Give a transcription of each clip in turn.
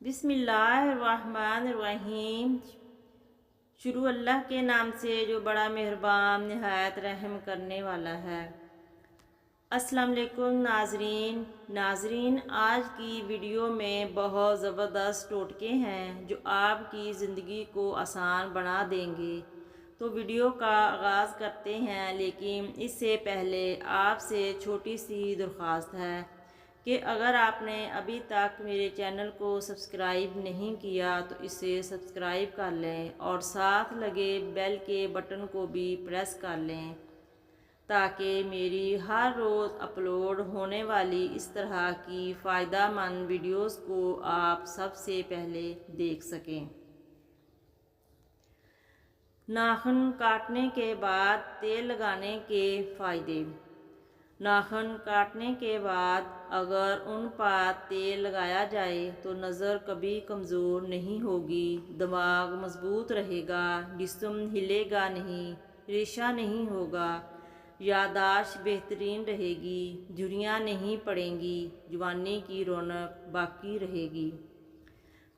بسم اللہ الرحمن الرحیم۔ شروع اللہ کے نام سے جو بڑا مہربان نہایت رحم کرنے والا ہے۔ السلام علیکم ناظرین، آج کی ویڈیو میں بہت زبردست ٹوٹکے ہیں جو آپ کی زندگی کو آسان بنا دیں گے۔ تو ویڈیو کا آغاز کرتے ہیں، لیکن اس سے پہلے آپ سے چھوٹی سی درخواست ہے کہ اگر آپ نے ابھی تک میرے چینل کو سبسکرائب نہیں کیا تو اسے سبسکرائب کر لیں اور ساتھ لگے بیل کے بٹن کو بھی پریس کر لیں تاکہ میری ہر روز اپلوڈ ہونے والی اس طرح کی فائدہ مند ویڈیوز کو آپ سب سے پہلے دیکھ سکیں۔ ناخن کاٹنے کے بعد تیل لگانے کے فائدے۔ ناخن کاٹنے کے بعد اگر ان پر تیل لگایا جائے تو نظر کبھی کمزور نہیں ہوگی، دماغ مضبوط رہے گا، جسم ہلے گا نہیں، ریشہ نہیں ہوگا، یادداشت بہترین رہے گی، جھریاں نہیں پڑیں گی، جوانی کی رونق باقی رہے گی۔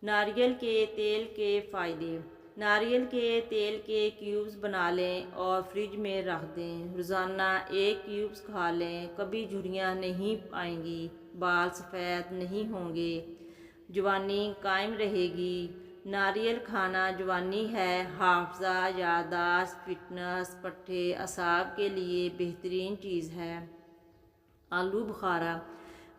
ناریل کے تیل کے فائدے۔ ناریل کے تیل کے کیوبز بنا لیں اور فریج میں رکھ دیں۔ روزانہ 1 کیوبز کھا لیں، کبھی جھریاں نہیں آئیں گی، بال سفید نہیں ہوں گے، جوانی قائم رہے گی۔ ناریل کھانا جوانی ہے، حافظہ، یادداشت، فٹنس، پٹھے، اعصاب کے لیے بہترین چیز ہے۔ آلو بخارا۔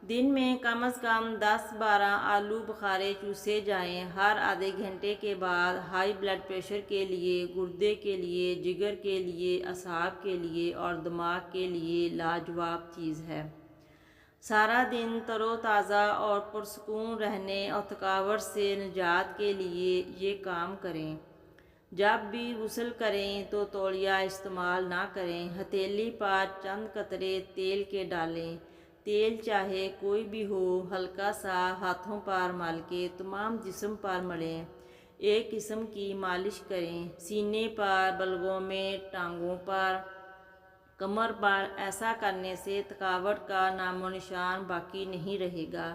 دن میں کم از کم 10-12 آلو بخارے چوسے جائیں۔ ہر آدھے گھنٹے کے بعد ہائی بلڈ پریشر کے لیے، گردے کے لیے، جگر کے لیے، اعصاب کے لیے اور دماغ کے لیے لاجواب چیز ہے۔ سارا دن تر و تازہ اور پرسکون رہنے اور تھکاوٹ سے نجات کے لیے یہ کام کریں۔ جب بھی غسل کریں تو تولیہ استعمال نہ کریں۔ ہتھیلی پر چند قطرے تیل کے ڈالیں۔ تیل چاہے کوئی بھی ہو، ہلکا سا ہاتھوں پر مل کے تمام جسم پر ملیں۔ ایک قسم کی مالش کریں، سینے پر، بلغوں میں، ٹانگوں پر، کمر پر۔ ایسا کرنے سے تھکاوٹ کا نام و نشان باقی نہیں رہے گا۔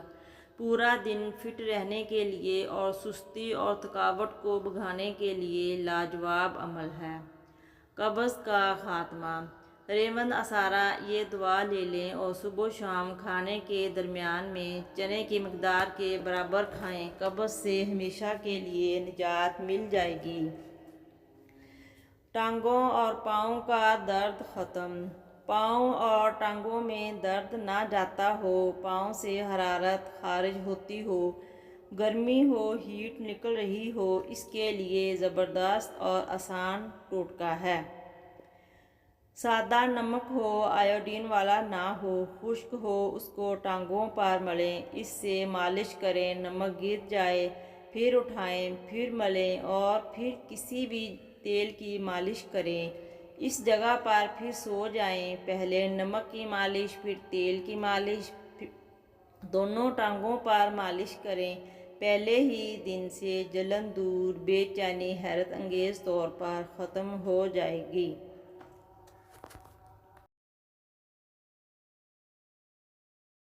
پورا دن فٹ رہنے کے لیے اور سستی اور تھکاوٹ کو بھگانے کے لیے لاجواب عمل ہے۔ قبض کا خاتمہ۔ ریوند اثارہ یہ دوا لے لیں اور صبح و شام کھانے کے درمیان میں چنے کی مقدار کے برابر کھائیں، قبض سے ہمیشہ کے لیے نجات مل جائے گی۔ ٹانگوں اور پاؤں کا درد ختم۔ پاؤں اور ٹانگوں میں درد نہ جاتا ہو، پاؤں سے حرارت خارج ہوتی ہو، گرمی ہو، ہیٹ نکل رہی ہو، اس کے لیے زبردست اور آسان ٹوٹکا ہے۔ سادہ نمک ہو، آیوڈین والا نہ ہو، خشک ہو، اس کو ٹانگوں پر ملیں، اس سے مالش کریں، نمک گر جائے، پھر اٹھائیں، پھر ملیں اور پھر کسی بھی تیل کی مالش کریں۔ اس جگہ پر پھر سو جائیں۔ پہلے نمک کی مالش، پھر تیل کی مالش، دونوں ٹانگوں پر مالش کریں۔ پہلے ہی دن سے جلن دور، بے چینی حیرت انگیز طور پر ختم ہو جائے گی۔